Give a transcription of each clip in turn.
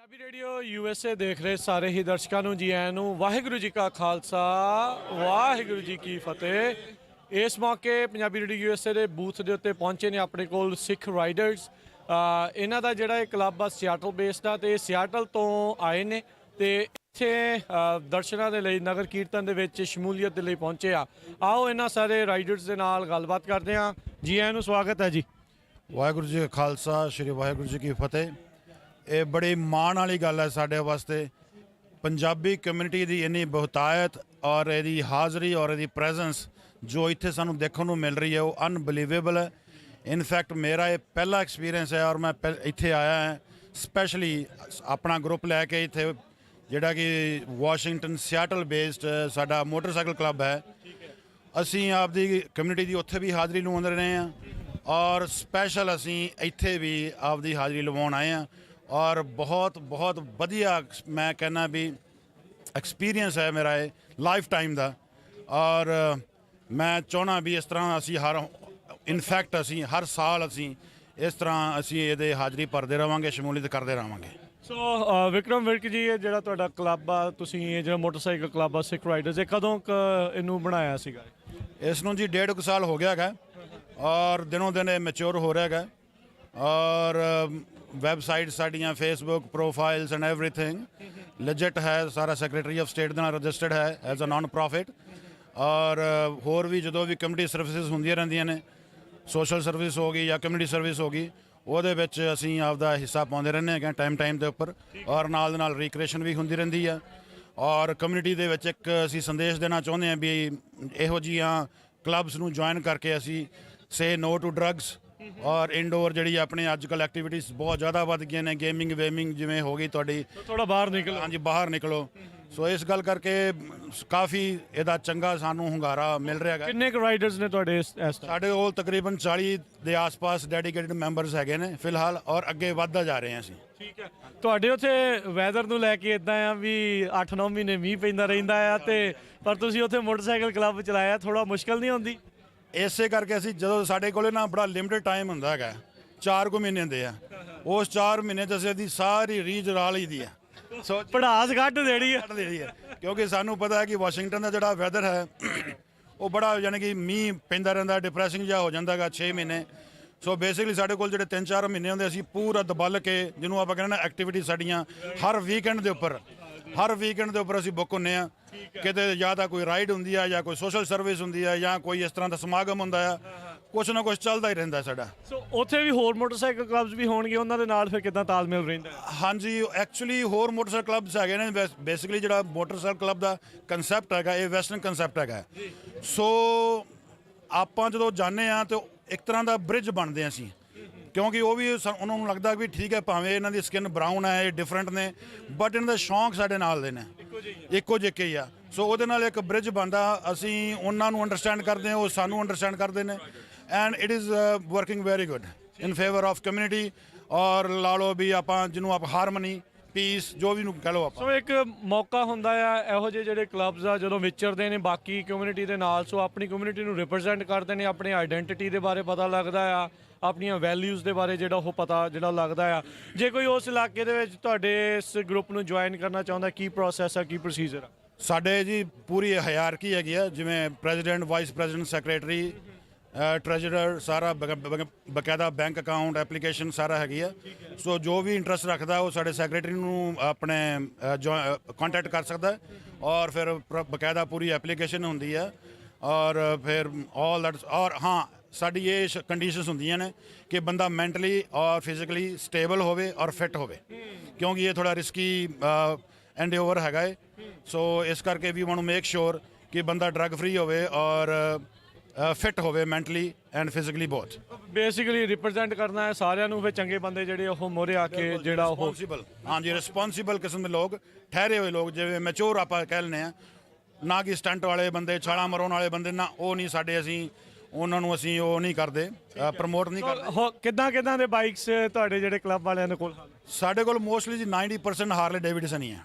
Punjabi radio USA ਦੇਖ ਰਹੇ ਸਾਰੇ ਹੀ ਦਰਸ਼ਕਾਂ ਨੂੰ ਜੀ ਆਇਆਂ ਨੂੰ। ਵਾਹਿਗੁਰੂ ਜੀ ਕਾ ਖਾਲਸਾ, ਵਾਹਿਗੁਰੂ ਜੀ ਕੀ ਫਤਿਹ। ਇਸ ਮੌਕੇ ਪੰਜਾਬੀ ਰੇਡੀਓ USA ਦੇ ਬੂਥ ਦੇ ਉੱਤੇ ਪਹੁੰਚੇ ਨੇ ਆਪਣੇ ਕੋਲ ਸਿੱਖ ਰਾਈਡਰਸ। ਇਹਨਾਂ ਦਾ ਜਿਹੜਾ ਇਹ ਕਲੱਬ ਆ ਸਿਆਟਲ ਬੇਸਡ ਆ ਤੇ ਸਿਆਟਲ ਤੋਂ ਆਏ ਨੇ ਤੇ ਇੱਥੇ ਦਰਸ਼ਨਾਂ ਦੇ ਲਈ ਨਗਰ ਕੀਰਤਨ ਦੇ ਵਿੱਚ ਸ਼ਮੂਲੀਅਤ ਦੇ ਲਈ ਪਹੁੰਚੇ ਆ। ਆਓ ਇਹਨਾਂ ਸਾਰੇ ਰਾਈਡਰਸ ਦੇ ਨਾਲ ਗੱਲਬਾਤ ਕਰਦੇ ਹਾਂ। ਜੀ ਆਇਆਂ ਨੂੰ, ਸਵਾਗਤ ਹੈ ਜੀ। ਵਾਹਿਗੁਰੂ ਜੀ ਕਾ ਖਾਲਸਾ, ਸ਼੍ਰੀ ਵਾਹਿਗੁਰੂ ਜੀ ਕੀ ਫਤਿਹ। ਇਹ ਬੜੀ ਮਾਣ ਵਾਲੀ ਗੱਲ ਹੈ ਸਾਡੇ ਵਾਸਤੇ। ਪੰਜਾਬੀ ਕਮਿਊਨਿਟੀ ਦੀ ਇੰਨੀ ਬਹੁਤਾਇਤ ਔਰ ਇਹਦੀ ਹਾਜ਼ਰੀ ਔਰ ਇਹਦੀ ਪ੍ਰੈਜ਼ੈਂਸ ਜੋ ਇੱਥੇ ਸਾਨੂੰ ਦੇਖਣ ਨੂੰ ਮਿਲ ਰਹੀ ਹੈ ਉਹ ਅਨਬਲੀਵੇਬਲ ਹੈ। ਇਨਫੈਕਟ ਮੇਰਾ ਇਹ ਪਹਿਲਾ ਐਕਸਪੀਰੀਅੰਸ ਹੈ ਔਰ ਮੈਂ ਇੱਥੇ ਆਇਆ ਹਾਂ ਸਪੈਸ਼ਲੀ ਆਪਣਾ ਗਰੁੱਪ ਲੈ ਕੇ ਇੱਥੇ, ਜਿਹੜਾ ਕਿ ਵਾਸ਼ਿੰਗਟਨ ਸਿਆਟਲ ਬੇਸਡ ਸਾਡਾ ਮੋਟਰਸਾਈਕਲ ਕਲੱਬ ਹੈ। ਅਸੀਂ ਆਪਦੀ ਕਮਿਊਨਿਟੀ ਦੀ ਉੱਥੇ ਵੀ ਹਾਜ਼ਰੀ ਲਵਾਉਣ ਰਹੇ ਹਾਂ ਔਰ ਸਪੈਸ਼ਲ ਅਸੀਂ ਇੱਥੇ ਵੀ ਆਪਦੀ ਹਾਜ਼ਰੀ ਲਵਾਉਣ ਆਏ ਹਾਂ ਔਰ ਬਹੁਤ ਬਹੁਤ ਵਧੀਆ ਮੈਂ ਕਹਿੰਦਾ ਵੀ ਐਕਸਪੀਰੀਅੰਸ ਹੈ ਮੇਰਾ ਇਹ ਲਾਈਫ ਟਾਈਮ ਦਾ। ਔਰ ਮੈਂ ਚਾਹੁੰਦਾ ਵੀ ਇਸ ਤਰ੍ਹਾਂ ਅਸੀਂ ਇਨਫੈਕਟ ਅਸੀਂ ਹਰ ਸਾਲ ਅਸੀਂ ਇਸ ਤਰ੍ਹਾਂ ਅਸੀਂ ਇਹਦੇ ਹਾਜ਼ਰੀ ਭਰਦੇ ਰਹਾਂਗੇ, ਸ਼ਮੂਲੀਅਤ ਕਰਦੇ ਰਹਾਂਗੇ। ਸੋ ਵਿਕਰਮ ਵਿਰਕ ਜੀ, ਇਹ ਜਿਹੜਾ ਤੁਹਾਡਾ ਕਲੱਬ ਆ, ਤੁਸੀਂ ਇਹ ਜਿਹੜਾ ਮੋਟਰਸਾਈਕਲ ਕਲੱਬ ਆ ਸਿੱਖ ਰਾਈਡਰਸ, ਇਹ ਕਦੋਂ ਇਹਨੂੰ ਬਣਾਇਆ ਸੀਗਾ? ਇਸ ਨੂੰ ਜੀ 1.5 ਸਾਲ ਹੋ ਗਿਆ ਹੈਗਾ ਔਰ ਦਿਨੋਂ ਦਿਨ ਇਹ ਮੈਚੁਰ ਹੋ ਰਿਹਾ ਹੈਗਾ ਔਰ ਵੈਬਸਾਈਟ ਸਾਡੀਆਂ ਫੇਸਬੁੱਕ ਪ੍ਰੋਫਾਈਲਸ ਐਂਡ ਐਵਰੀਥਿੰਗ ਲੈਜਿਟ ਹੈ। ਸਾਰਾ ਸੈਕਟਰੀ ਆਫ ਸਟੇਟ ਦੇ ਨਾਲ ਰਜਿਸਟਰਡ ਹੈ ਐਜ਼ ਅ ਨਾਨ ਪ੍ਰੋਫਿਟ। ਔਰ ਹੋਰ ਵੀ ਜਦੋਂ ਵੀ ਕਮਿਊਨਿਟੀ ਸਰਵਿਸਿਜ਼ ਹੁੰਦੀਆਂ ਰਹਿੰਦੀਆਂ ਨੇ, ਸੋਸ਼ਲ ਸਰਵਿਸ ਹੋ ਗਈ ਜਾਂ ਕਮਿਊਨਿਟੀ ਸਰਵਿਸ ਹੋ ਗਈ, ਉਹਦੇ ਵਿੱਚ ਅਸੀਂ ਆਪਦਾ ਹਿੱਸਾ ਪਾਉਂਦੇ ਰਹਿੰਦੇ ਹੈਗੇ ਟਾਈਮ ਦੇ ਉੱਪਰ। ਔਰ ਨਾਲ ਦੇ ਨਾਲ ਰੀਕ੍ਰੀਏਸ਼ਨ ਵੀ ਹੁੰਦੀ ਰਹਿੰਦੀ ਆ ਔਰ ਕਮਿਊਨਿਟੀ ਦੇ ਵਿੱਚ ਇੱਕ ਅਸੀਂ ਸੰਦੇਸ਼ ਦੇਣਾ ਚਾਹੁੰਦੇ ਹਾਂ ਵੀ ਇਹੋ ਜਿਹੀਆਂ ਕਲੱਬਸ ਨੂੰ ਜੁਆਇਨ ਕਰਕੇ ਅਸੀਂ ਸੇ ਨੋ ਟੂ ਡਰੱਗਸ ਔਰ ਇਨਡੋਰ ਜਿਹੜੀ ਆਪਣੇ ਅੱਜ ਕੱਲ੍ਹ ਐਕਟੀਵਿਟੀਜ਼ ਬਹੁਤ ਜ਼ਿਆਦਾ ਵੱਧ ਗਈਆਂ ਨੇ। ਗੇਮਿੰਗ ਵੇਮਿੰਗ ਜਿਵੇਂ ਹੋ ਗਈ ਤੁਹਾਡੀ, ਥੋੜਾ ਬਾਹਰ ਨਿਕਲੋ। ਹਾਂਜੀ, ਬਾਹਰ ਨਿਕਲੋ। ਸੋ ਇਸ ਗੱਲ ਕਰਕੇ ਕਾਫੀ ਇਹਦਾ ਚੰਗਾ ਸਾਨੂੰ ਹੁੰਗਾਰਾ ਮਿਲ ਰਿਹਾ ਹੈਗਾ। ਕਿੰਨੇ ਕੁ ਰਾਈਡਰਸ ਨੇ ਤੁਹਾਡੇ ਇਸ time? ਸਾਡੇ ਕੋਲ ਤਕਰੀਬਨ 40 ਦੇ ਆਸ-ਪਾਸ ਡੈਡੀਕੇਟਡ ਮੈਂਬਰਸ ਹੈਗੇ ਨੇ ਫਿਲਹਾਲ ਔਰ ਅੱਗੇ ਵੱਧਦਾ ਜਾ ਰਹੇ ਹਾਂ ਅਸੀਂ। ਠੀਕ ਹੈ। ਤੁਹਾਡੇ ਉੱਥੇ ਵੈਦਰ ਨੂੰ ਲੈ ਕੇ ਇਦਾਂ ਆ ਵੀ 8-9 ਮਹੀਨੇ ਮੀਂਹ ਪੈਂਦਾ ਰਹਿੰਦਾ ਆ ਤੇ ਪਰ ਤੁਸੀਂ ਉੱਥੇ ਮੋਟਰਸਾਈਕਲ ਕਲੱਬ ਚਲਾਇਆ, ਥੋੜਾ ਮੁਸ਼ਕਲ ਨਹੀਂ ਹੁੰਦੀ? ਇਸੇ ਕਰਕੇ ਅਸੀਂ ਜਦੋਂ ਸਾਡੇ ਕੋਲੇ ਨਾ ਬੜਾ ਲਿਮਿਟਡ ਟਾਈਮ ਹੁੰਦਾ ਹੈਗਾ, 4 ਕੁ ਮਹੀਨੇ ਦੇ ਆ, ਉਸ 4 ਮਹੀਨੇ 'ਚ ਅਸੀਂ ਇਹਦੀ ਸਾਰੀ ਰੀਝ ਰਾ ਲਈ ਦੀ ਆ। ਸੋ ਪੜਾਸ ਕੱਢ ਦੇਣੀ ਆ। ਕਿਉਂਕਿ ਸਾਨੂੰ ਪਤਾ ਹੈ ਕਿ ਵਾਸ਼ਿੰਗਟਨ ਦਾ ਜਿਹੜਾ ਵੈਦਰ ਹੈ ਉਹ ਬੜਾ ਯਾਨੀ ਕਿ ਮੀਂਹ ਪੈਂਦਾ ਰਹਿੰਦਾ, ਡਿਪਰੈਸਿੰਗ ਜਿਹਾ ਹੋ ਜਾਂਦਾ ਹੈਗਾ 6 ਮਹੀਨੇ। ਸੋ ਬੇਸਿਕਲੀ ਸਾਡੇ ਕੋਲ ਜਿਹੜੇ 3-4 ਮਹੀਨੇ ਹੁੰਦੇ ਅਸੀਂ ਪੂਰਾ ਦਬਲ ਕੇ, ਜਿਹਨੂੰ ਆਪਾਂ ਕਹਿੰਦੇ ਨਾ ਐਕਟੀਵਿਟੀ ਸਾਡੀਆਂ ਹਰ ਵੀਕਐਂਡ ਦੇ ਉੱਪਰ ਅਸੀਂ ਬੁੱਕ ਹੁੰਦੇ ਆ। ਕਿਤੇ ਜਾਂ ਤਾਂ ਕੋਈ ਰਾਈਡ ਹੁੰਦੀ ਆ ਜਾਂ ਕੋਈ ਸੋਸ਼ਲ ਸਰਵਿਸ ਹੁੰਦੀ ਆ ਜਾਂ ਕੋਈ ਇਸ ਤਰ੍ਹਾਂ ਦਾ ਸਮਾਗਮ ਹੁੰਦਾ ਆ, ਕੁਛ ਨਾ ਕੁਛ ਚੱਲਦਾ ਹੀ ਰਹਿੰਦਾ ਸਾਡਾ। ਸੋ ਉੱਥੇ ਵੀ ਹੋਰ ਮੋਟਰਸਾਈਕਲ ਕਲੱਬਸ ਵੀ ਹੋਣਗੇ, ਉਹਨਾਂ ਦੇ ਨਾਲ ਫਿਰ ਕਿੱਦਾਂ ਤਾਲਮੇਲ ਰਹਿੰਦਾ? ਹਾਂਜੀ, ਐਕਚੁਅਲੀ ਹੋਰ ਮੋਟਰਸਾਈਕਲ ਕਲੱਬਸ ਹੈਗੇ ਨੇ। ਬੇਸਿਕਲੀ ਜਿਹੜਾ ਮੋਟਰਸਾਈਕਲ ਕਲੱਬ ਦਾ ਕੰਸੈਪਟ ਹੈਗਾ ਇਹ ਵੈਸਟਰਨ ਕੰਸੈਪਟ ਹੈਗਾ। ਸੋ ਆਪਾਂ ਜਦੋਂ ਜਾਂਦੇ ਆ ਤਾਂ ਇੱਕ ਤਰ੍ਹਾਂ ਦਾ ਬ੍ਰਿਜ ਬਣਦੇ ਹਾਂ ਅਸੀਂ, ਕਿਉਂਕਿ ਉਹ ਵੀ ਉਹਨਾਂ ਨੂੰ ਲੱਗਦਾ ਵੀ ਠੀਕ ਹੈ ਭਾਵੇਂ ਇਹਨਾਂ ਦੀ ਸਕਿਨ ਬਰਾਊਨ ਹੈ, ਇਹ ਡਿਫਰੈਂਟ ਨੇ, ਬਟ ਇਹਨਾਂ ਦੇ ਸ਼ੌਂਕ ਸਾਡੇ ਨਾਲ ਦੇ ਨੇ, ਇੱਕੋ ਜਿਹੇ ਹੀ ਆ। ਸੋ ਉਹਦੇ ਨਾਲ ਇੱਕ ਬ੍ਰਿਜ ਬਣਦਾ, ਅਸੀਂ ਉਹਨਾਂ ਨੂੰ ਅੰਡਰਸਟੈਂਡ ਕਰਦੇ ਹਾਂ, ਉਹ ਸਾਨੂੰ ਅੰਡਰਸਟੈਂਡ ਕਰਦੇ ਨੇ and it is working very good in favour of community. ਔਰ ਲਾ ਲਓ ਵੀ ਆਪਾਂ ਜਿਹਨੂੰ ਆਪ ਹਾਰਮਨੀ, ਪੀਸ, ਜੋ ਵੀ ਨੂੰ ਕਹਿ ਲਓ ਆਪਾਂ। ਸੋ ਇੱਕ ਮੌਕਾ ਹੁੰਦਾ ਆ ਇਹੋ ਜਿਹੇ ਜਿਹੜੇ ਕਲੱਬਸ ਆ ਜਦੋਂ ਵਿਚਰਦੇ ਨੇ ਬਾਕੀ ਕਮਿਊਨਿਟੀ ਦੇ ਨਾਲ, ਸੋ ਆਪਣੀ ਕਮਿਊਨਿਟੀ ਨੂੰ ਰਿਪਰੈਜ਼ੈਂਟ ਕਰਦੇ ਨੇ, ਆਪਣੀ ਆਈਡੈਂਟੀਟੀ ਦੇ ਬਾਰੇ ਪਤਾ ਲੱਗਦਾ ਆ, ਆਪਣੀਆਂ ਵੈਲਿਊਜ਼ ਦੇ ਬਾਰੇ ਜਿਹੜਾ ਉਹ ਪਤਾ ਜਿਹੜਾ ਲੱਗਦਾ ਆ। ਜੇ ਕੋਈ ਉਸ ਇਲਾਕੇ ਦੇ ਵਿੱਚ ਤੁਹਾਡੇ ਇਸ ਗਰੁੱਪ ਨੂੰ ਜੁਆਇਨ ਕਰਨਾ ਚਾਹੁੰਦਾ, ਕੀ ਪ੍ਰੋਸੈਸ ਆ, ਕੀ ਪ੍ਰੋਸੀਜਰ ਆ? ਸਾਡੇ ਜੀ ਪੂਰੀ ਹਾਇਰਾਰਕੀ ਹੈਗੀ ਆ, ਜਿਵੇਂ ਪ੍ਰੈਜ਼ੀਡੈਂਟ, ਵਾਈਸ ਪ੍ਰੈਜ਼ੀਡੈਂਟ, ਸੈਕਟਰੀ, ਟ੍ਰੈਜਰਰ, ਸਾਰਾ ਬਕਾਇਦਾ ਬੈਂਕ ਅਕਾਊਂਟ, ਐਪਲੀਕੇਸ਼ਨ ਸਾਰਾ ਹੈਗੀ ਆ। ਸੋ ਜੋ ਵੀ ਇੰਟਰਸਟ ਰੱਖਦਾ ਉਹ ਸਾਡੇ ਸੈਕਟਰੀ ਨੂੰ ਆਪਣੇ ਕੰਟੈਕਟ ਕਰ ਸਕਦਾ ਔਰ ਫਿਰ ਬਕਾਇਦਾ ਪੂਰੀ ਐਪਲੀਕੇਸ਼ਨ ਹੁੰਦੀ ਆ ਔਰ ਫਿਰ ਆਲ ਦੈਟ। ਔਰ ਹਾਂ, ਸਾਡੀ ਇਹ ਕੰਡੀਸ਼ਨਸ ਹੁੰਦੀਆਂ ਨੇ ਕਿ ਬੰਦਾ ਮੈਂਟਲੀ ਔਰ ਫਿਜ਼ੀਕਲੀ ਸਟੇਬਲ ਹੋਵੇ ਔਰ ਫਿੱਟ ਹੋਵੇ, ਕਿਉਂਕਿ ਇਹ ਥੋੜਾ ਰਿਸਕੀ ਐਂਡਓਵਰ ਹੈਗਾ ਹੈ। ਸੋ ਇਸ ਕਰਕੇ ਵੀ ਵਾਂਟ ਟੂ ਮੇਕ ਸ਼ੋਰ ਕਿ ਬੰਦਾ ਡਰੱਗ ਫ੍ਰੀ ਹੋਵੇ ਔਰ ਫਿੱਟ ਹੋਵੇ mentally and physically both. Basically represent ਕਰਨਾ ਹੈ ਸਾਰਿਆਂ ਨੂੰ, ਫਿਰ ਚੰਗੇ ਬੰਦੇ ਜਿਹੜੇ ਉਹ ਮੋਰੇ ਆ ਕੇ ਜਿਹੜਾ ਉਹ ਹਾਂਜੀ ਰਿਸਪੌਂਸਿਬਲ ਕਿਸਮ ਦੇ ਲੋਕ, ਠਹਿਰੇ ਹੋਏ ਲੋਕ, ਜਿਵੇਂ ਮੈਚੋਰ ਆਪਾਂ ਕਹਿ ਲੈਂਦੇ ਹਾਂ, ਨਾ ਕਿ ਸਟੰਟ ਵਾਲੇ ਬੰਦੇ, ਛਾਲਾਂ ਮਰਾਉਣ ਵਾਲੇ ਬੰਦੇ, ਨਾ ਉਹ ਨਹੀਂ ਸਾਡੇ। ਅਸੀਂ ਉਹਨਾਂ ਨੂੰ ਅਸੀਂ ਉਹ ਨਹੀਂ ਕਰਦੇ, ਪ੍ਰਮੋਟ ਨਹੀਂ ਕਰਦੇ। ਕਿੱਦਾਂ ਦੇ ਬਾਈਕਸ ਤੁਹਾਡੇ ਜਿਹੜੇ ਕਲੱਬ ਵਾਲਿਆਂ ਦੇ ਕੋਲ? ਸਾਡੇ ਕੋਲ ਮੋਸਟਲੀ ਜੀ 90% ਹਾਰਲੇ ਡੇਵਿਡਸਨ ਹੀ ਆ,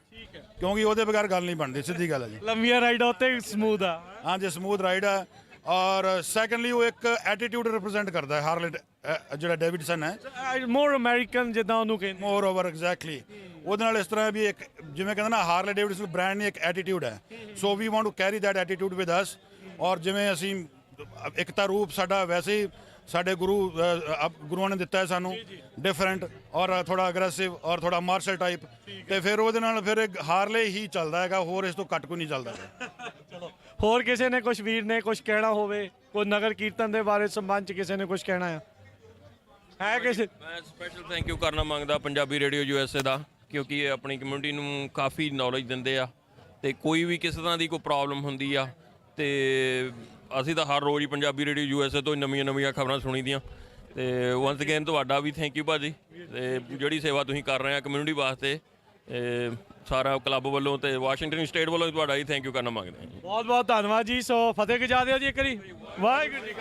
ਕਿਉਂਕਿ ਉਹਦੇ ਬਗੈਰ ਗੱਲ ਨਹੀਂ ਬਣਦੀ, ਸਿੱਧੀ ਗੱਲ ਹੈ ਜੀ। ਲੰਬੀਆਂ ਰਾਈਡ ਉੱਤੇ ਸਮੂਥ ਆ? ਹਾਂਜੀ, ਸਮੂਥ ਰਾਈਡ ਆ। ਔਰ ਸੈਕੰਡਲੀ ਉਹ ਇੱਕ ਐਟੀਟਿਊਡ ਰਿਪਰੈਜ਼ੈਂਟ ਕਰਦਾ ਹੈ ਹਾਰਲੇ, ਜਿਹੜਾ ਡੇਵਿਡਸਨ ਹੈ, ਮੋਰ ਅਮਰੀਕਨ ਜਿੱਦਾਂ ਉਹਨੂੰ ਕਹਿੰਦੇ, ਮੋਰ ਓਵਰ ਐਗਜ਼ੈਕਟਲੀ। ਉਹਦੇ ਨਾਲ ਇਸ ਤਰ੍ਹਾਂ ਵੀ ਇੱਕ ਜਿਵੇਂ ਕਹਿੰਦਾ ਨਾ ਹਾਰਲੇ ਡੇਵਿਡਸਨ ਬ੍ਰਾਂਡ ਨਹੀਂ, ਇੱਕ ਐਟੀਟਿਊਡ ਹੈ। So we want to carry that attitude with us. ਔਰ ਜਿਵੇਂ ਅਸੀਂ ਇਕਤਾ ਰੂਪ ਸਾਡਾ ਵੈਸੇ ਹੀ ਸਾਡੇ ਗੁਰੂਆਂ ਨੇ ਦਿੱਤਾ ਹੈ ਸਾਨੂੰ, ਡਿਫਰੈਂਟ ਔਰ ਥੋੜਾ ਅਗਰੈਸਿਵ ਔਰ ਥੋੜਾ ਮਾਰਸ਼ਲ ਟਾਈਪ, ਤੇ ਫਿਰ ਉਹਦੇ ਨਾਲ ਫਿਰ ਹਾਰਲੇ ਹੀ ਚੱਲਦਾ ਹੈਗਾ, ਹੋਰ ਇਸ ਤੋਂ ਘੱਟ ਕੋਈ ਨਹੀਂ ਚੱਲਦਾ। ਚਲੋ ਹੋਰ ਕਿਸੇ ਨੇ ਕੁਝ ਵੀਰ ਨੇ ਕੁਝ ਕਹਿਣਾ ਹੋਵੇ, ਕੋਈ ਨਗਰ ਕੀਰਤਨ ਦੇ ਬਾਰੇ ਸੰਬੰਧ ਚ ਕਿਸੇ ਨੇ ਕੁਝ ਕਹਿਣਾ ਹੈ ਕਿਸੇ? ਮੈਂ ਸਪੈਸ਼ਲ ਥੈਂਕ ਯੂ ਕਰਨਾ ਮੰਗਦਾ ਪੰਜਾਬੀ ਰੇਡੀਓ USA ਦਾ, ਕਿਉਂਕਿ ਇਹ ਆਪਣੀ ਕਮਿਊਨਿਟੀ ਨੂੰ ਕਾਫੀ ਨੌਲੇਜ ਦਿੰਦੇ ਆ, ਤੇ ਕੋਈ ਵੀ ਕਿਸੇ ਤਰ੍ਹਾਂ ਦੀ ਕੋਈ ਪ੍ਰੋਬਲਮ ਹੁੰਦੀ ਆ ਤੇ ਅਸੀਂ ਤਾਂ ਹਰ ਰੋਜ਼ ਹੀ ਪੰਜਾਬੀ ਰੇਡੀਓ USA ਤੋਂ ਨਵੀਆਂ ਖਬਰਾਂ ਸੁਣੀ ਦੀਆਂ। ਤੇ ਵਾਂਸ ਅਗੇਨ ਤੁਹਾਡਾ ਵੀ ਥੈਂਕ ਯੂ ਭਾਜੀ, ਤੇ ਜਿਹੜੀ ਸੇਵਾ ਤੁਸੀਂ ਕਰ ਰਹੇ ਆ ਕਮਿਊਨਿਟੀ ਵਾਸਤੇ, ਸਾਰਾ ਕਲੱਬ ਵੱਲੋਂ ਤੇ ਵਾਸ਼ਿੰਗਟਨ ਸਟੇਟ ਵੱਲੋਂ ਤੁਹਾਡਾ ਹੀ ਥੈਂਕ ਯੂ ਕਰਨਾ ਮੰਗਦੇ ਹਾਂ। ਬਹੁਤ ਬਹੁਤ ਧੰਨਵਾਦ ਜੀ। ਸੋ ਫਤਿਹ ਗੁਜ਼ਾਰ ਦਿਓ ਜੀ ਇੱਕ ਵਾਰੀ। ਵਾਹਿਗੁਰੂ ਜੀ ਕਾ